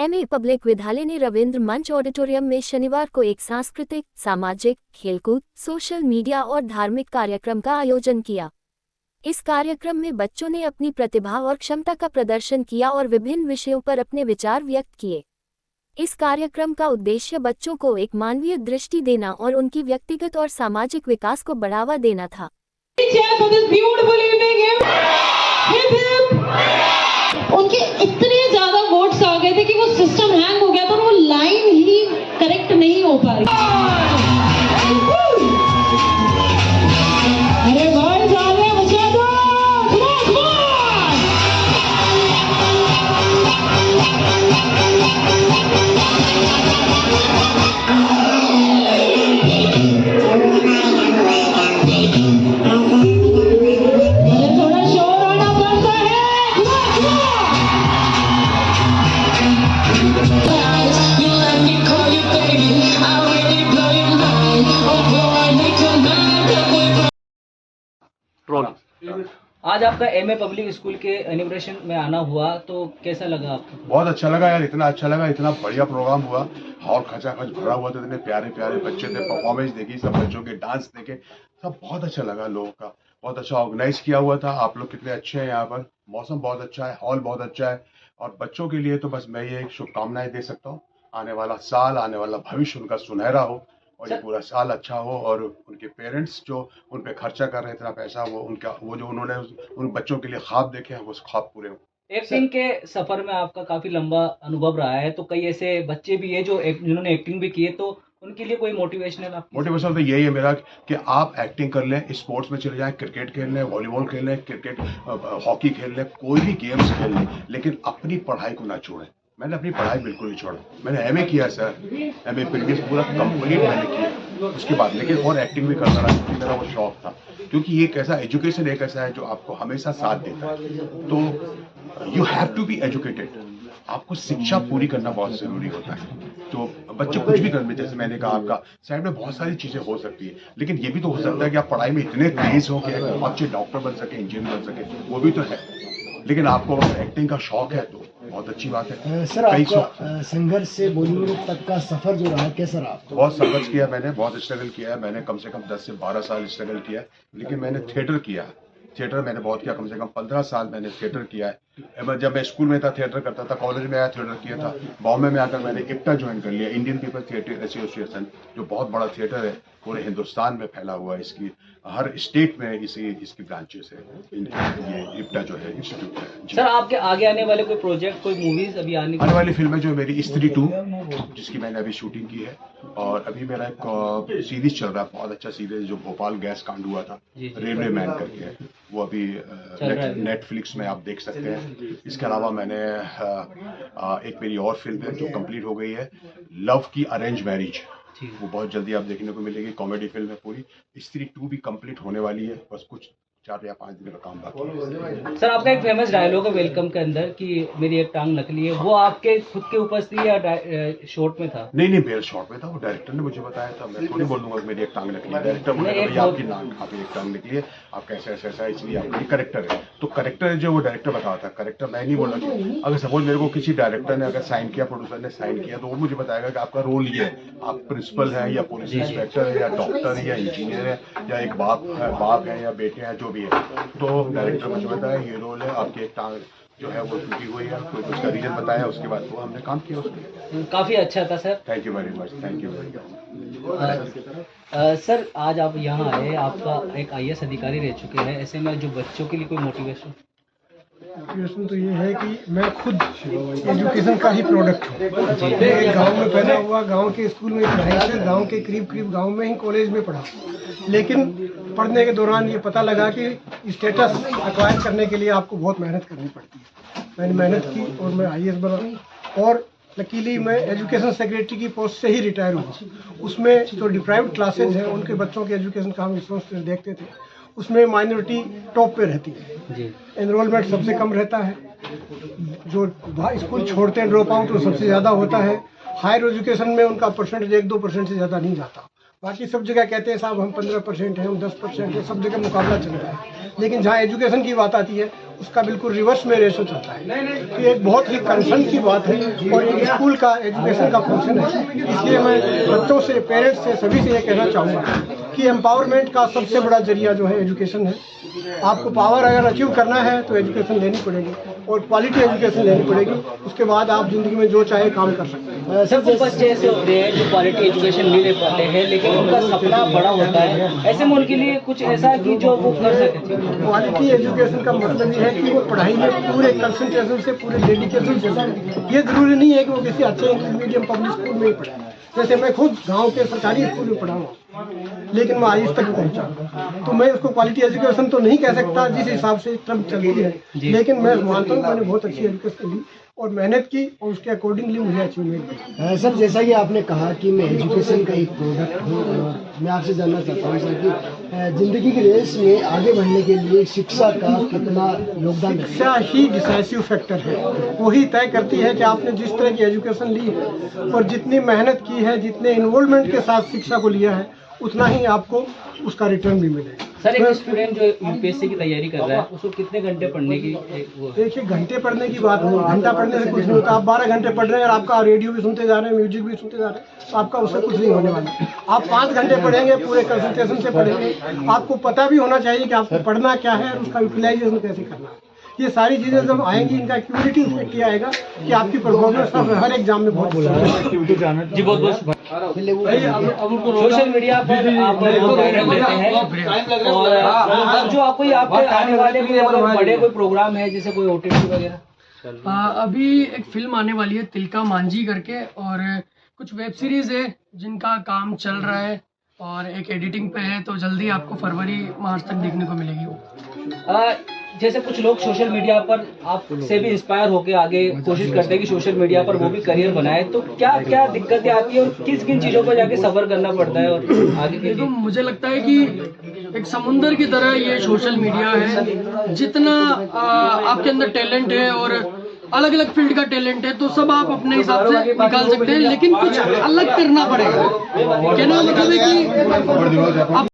MA public विद्यालय ने रविंद्र मंच ऑडिटोरियम में शनिवार को एक सांस्कृतिक, सामाजिक, खेलकूद, सोशल मीडिया और धार्मिक कार्यक्रम का आयोजन किया। इस कार्यक्रम में बच्चों ने अपनी प्रतिभा और क्षमता का प्रदर्शन किया और विभिन्न विषयों पर अपने विचार व्यक्त किए। इस कार्यक्रम का उद्देश्य बच्चों को एक मानवीय दृष्टि देना और उनकी व्यक्तिगत और सामाजिक विकास को बढ़ावा देना था। उनके इतने ज्यादा वोट्स आ गए थे कि वो सिस्टम हैंग हो गया था और वो लाइन ही करेक्ट नहीं हो पा रही। अरे भाई साले बचा दो, थोड़ा शोर आना पड़ता है। आज आपका एमए पब्लिक स्कूल के एनिवर्सरी में आना हुआ, तो कैसा लगा आपको? बहुत अच्छा लगा यार, इतना अच्छा लगा, इतना बढ़िया प्रोग्राम हुआ। हॉल खचाखच भरा हुआ था, इतने प्यारे प्यारे बच्चे थे, परफॉर्मेंस देखी, सब बच्चों के डांस देखे, सब बहुत अच्छा लगा। लोगों का बहुत अच्छा ऑर्गेनाइज किया हुआ था। आप लोग कितने अच्छे हैं यहाँ पर, मौसम बहुत अच्छा है, हॉल बहुत अच्छा है। और बच्चों के लिए तो बस मैं ये शुभकामनाएं दे सकता हूँ, आने वाला साल, आने वाला भविष्य उनका सुनहरा हो और ये पूरा साल अच्छा हो। और उनके पेरेंट्स जो उन पे खर्चा कर रहे हैं इतना पैसा, वो जो उन्होंने उन बच्चों के लिए ख्वाब देखे हैं, वो ख्वाब पूरे हो। एक्टिंग के सफर में आपका काफी लंबा अनुभव रहा है, तो कई ऐसे बच्चे भी है जिन्होंने एक्टिंग भी की है, तो उनके लिए कोई मोटिवेशनल मोटिवेशन तो यही है मेरा कि आप एक्टिंग कर लें, स्पोर्ट्स में चले जाएं, क्रिकेट खेल लें, वॉलीबॉल खेल लें, क्रिकेट हॉकी खेल लें, कोई भी गेम्स खेल लें, लेकिन अपनी पढ़ाई को ना छोड़ें। मैंने अपनी पढ़ाई बिल्कुल नहीं छोड़ा। मैंने एमए किया सर, एमए प्रीवियस पूरा कंप्लीट मैंने किया उसके बाद, लेकिन और एक्टिंग भी करता रहा क्योंकि मेरा वो शौक था। क्योंकि ये कैसा एजुकेशन एक ऐसा है जो आपको हमेशा साथ देता है। तो you have to be educated, आपको शिक्षा पूरी करना बहुत जरूरी होता है। तो बच्चे कुछ भी करने, जैसे मैंने कहा, आपका साइड में बहुत सारी चीजें हो सकती है, लेकिन ये भी तो हो सकता है कि आप पढ़ाई में इतने तेज हो कि अच्छे डॉक्टर बन सके, इंजीनियर बन सके, वो भी तो है। लेकिन आपको अगर एक्टिंग का शौक है तो बहुत अच्छी बात है। सर, आपका संघर्ष से बॉलीवुड तक का सफर जो रहा, कैसा रहा? बहुत संघर्ष किया मैंने, बहुत स्ट्रगल किया है मैंने, कम से कम 10 से 12 साल स्ट्रगल किया है। लेकिन मैंने थिएटर किया, थिएटर मैंने बहुत किया, कम से कम 15 साल मैंने थिएटर किया है। जब मैं स्कूल में था थिएटर करता था, कॉलेज में आया थिएटर किया था, बॉम्बे में आकर मैंने इप्टा ज्वाइन कर लिया, इंडियन पीपल थिएटर एसोसिएशन, जो बहुत बड़ा थिएटर है, पूरे हिंदुस्तान में फैला हुआ है। इसकी हर स्टेट में इसकी ब्रांचेस है। ये इप्टा जो है इंस्टीट्यूट है। सर, आपके आगे आने वाले कोई प्रोजेक्ट, कोई मूवीज अभी आने वाली फिल्म जो मेरी स्त्री 2, जिसकी मैंने अभी शूटिंग की है, और अभी मेरा एक सीरीज चल रहा है, बहुत अच्छा सीरीज जो भोपाल गैस कांड हुआ था, रेलवे मैन करके है, वो अभी नेटफ्लिक्स में आप देख सकते हैं। इसके अलावा मैंने एक मेरी और फिल्म है जो कंप्लीट हो गई है, लव की अरेंज मैरिज, वो बहुत जल्दी आप देखने को मिलेगी। कॉमेडी फिल्म है पूरी। स्त्री 2 भी कंप्लीट होने वाली है, बस कुछ 4 या 5 दिन का काम बाकी है। सर, आपका एक फेमस डायलॉग है वेलकम के अंदर कि मेरी एक टांग नकली है, वो आपके खुद के ऊपर थी या शॉर्ट में था? नहीं, मेरे शॉर्ट में था, वो डायरेक्टर ने मुझे बताया था। मैं थोड़ी बोल दूंगा मेरी एक टांग निकली है, डायरेक्टर बोलेगा आपकी एक टांग निकली है, आपका ऐसा ऐसा, इसलिए आपका करेक्टर है। तो करेक्टर जो वो डायरेक्टर बताया था, करेक्टर मैं नहीं बोला। कि अगर सपोज मेरे को किसी डायरेक्टर ने अगर साइन किया, प्रोड्यूसर ने साइन किया, तो वो मुझे बताएगा कि आपका रोल ये है, आप प्रिंसिपल है या पुलिस इंस्पेक्टर है या डॉक्टर है या इंजीनियर है या एक बाप है या बेटे हैं, जो भी है। तो डायरेक्टर मुझे बताया ये रोल है, आपकी एक टांग जो है वो टूटी हुई है, तो उसका रीजन बताया, उसके बाद वो हमने काम किया उसमें। काफी अच्छा था sir. Thank you very much, thank you very much. Sir, आज आप यहाँ आए, आपका एक IAS अधिकारी रह चुके हैं, ऐसे में जो बच्चों के लिए कोई मोटिवेशन तो ये है कि मैं खुद एजुकेशन का ही प्रोडक्ट हूँ। एक गांव में पैदा हुआ, गांव के स्कूल में पढ़ाई से, गांव के करीब गांव में ही कॉलेज में पढ़ा। लेकिन पढ़ने के दौरान ये पता लगा कि स्टेटस एक्वायर करने के लिए आपको बहुत मेहनत करनी पड़ती है। मैंने मेहनत की और मैं IAS बना, और लकीली मैं एजुकेशन सेक्रेटरी की पोस्ट से ही रिटायर हुआ। उसमें जो डिप्राइव्ड क्लासेज हैं उनके बच्चों के एजुकेशन का हम रिसोर्स देखते थे, उसमें माइनॉरिटी टॉप पे रहती है, एनरोलमेंट सबसे कम रहता है, जो स्कूल छोड़ते हैं ड्रॉप आउट वो सबसे ज़्यादा होता है, हायर एजुकेशन में उनका परसेंटेज 1-2% से ज़्यादा नहीं जाता। बाकी सब जगह कहते हैं साहब हम 15% हैं, हम 10% हैं, सब जगह मुकाबला चल रहा है। लेकिन जहाँ एजुकेशन की बात आती है उसका बिल्कुल रिवर्स में रेशो चलता है। ये एक बहुत ही कंसर्न की बात है और एक स्कूल का एजुकेशन का फंक्शन है। इसलिए मैं बच्चों से, पेरेंट्स से, सभी से ये कहना चाहूँगा कि एम्पावरमेंट का सबसे बड़ा जरिया जो है एजुकेशन है। आपको पावर अगर अचीव करना है तो एजुकेशन लेनी पड़ेगी और क्वालिटी एजुकेशन लेनी पड़ेगी। उसके बाद आप जिंदगी में जो चाहे काम कर सकते हैं। सर कुछ बच्चे ऐसे होते हैं जो क्वालिटी एजुकेशन नहीं ले पाते हैं, लेकिन उनका सपना बड़ा होता है, ऐसे में उनके लिए कुछ ऐसा कि जो वो कर सके। क्वालिटी एजुकेशन का मतलब ये है कि वो पढ़ाई में पूरे कंसंट्रेशन से, पूरे डेडिकेशन से। ये जरूरी नहीं है कि वो किसी अच्छे इंग्लिश मीडियम पब्लिक स्कूल में ही पढ़े। जैसे मैं खुद गांव के सरकारी स्कूल में पढ़ा हूँ, लेकिन मैं आज तक पहुँचा, तो मैं उसको क्वालिटी एजुकेशन तो नहीं कह सकता जिस हिसाब से ट्रम चलती है, लेकिन मैं मानता हूँ मैंने बहुत अच्छी एजुकेशन ली और मेहनत की और उसके अकॉर्डिंगली मुझे अचीवमेंट मिली। सर, जैसा कि आपने कहा कि मैं एजुकेशन का एक प्रोडक्ट हूँ, और मैं आपसे जानना चाहता हूँ सर कि ज़िंदगी की रेस में आगे बढ़ने के लिए शिक्षा का कितना योगदान है? शिक्षा ही डिसाइसिव फैक्टर है। वही तय करती है कि आपने जिस तरह की एजुकेशन ली है और जितनी मेहनत की है, जितने इन्वॉल्वमेंट के साथ शिक्षा को लिया है, उतना ही आपको उसका रिटर्न भी मिलेगा। सर एक स्टूडेंट जो यूपीएससी की तैयारी कर रहा है उसको कितने घंटे पढ़ने की वो है? देखिए, घंटे पढ़ने की बात नहीं, घंटा पढ़ने से कुछ नहीं होता। आप 12 घंटे पढ़ रहे हैं और आपका रेडियो भी सुनते जा रहे हैं, म्यूजिक भी सुनते जा रहे हैं, तो आपका उससे कुछ नहीं होने वाला। आप 5 घंटे पढ़ेंगे, पूरे कंसंट्रेशन से पढ़ेंगे। आपको पता भी होना चाहिए कि आपको पढ़ना क्या है और उसका यूटिलाइजेशन कैसे करना है। ये सारी चीजें जब आएंगी, इनका क्यूरिटी इफेक्ट ये आएगा कि आपकी परफॉर्मेंस हर एग्जाम में बहुत जी बहुत बहुत सोशल मीडिया पर आप बहुत वायरल रहते हैं और अब जो आपको आपके आने वाले भी अगर बड़े कोई प्रोग्राम है जैसे कोई ओटीटी वगैरह? अभी एक फिल्म आने वाली है तिलका मांझी करके, और कुछ वेब सीरीज है जिनका काम चल रहा है और एक एडिटिंग पे है, तो जल्दी आपको फरवरी मार्च तक देखने को मिलेगी वो। जैसे कुछ लोग सोशल मीडिया पर आपसे भी इंस्पायर होकर आगे कोशिश करते हैं कि सोशल मीडिया पर वो भी करियर बनाए, तो क्या क्या दिक्कतें आती है और किस किन चीज़ों पर जाके सब्र करना पड़ता है और आगे के लिए? तो मुझे लगता है कि एक समुंदर की तरह ये सोशल मीडिया है। जितना आपके अंदर टैलेंट है और अलग अलग फील्ड का टैलेंट है तो सब आप अपने हिसाब से निकाल सकते हैं, लेकिन कुछ अलग करना पड़ेगा। कहना मतलब है कि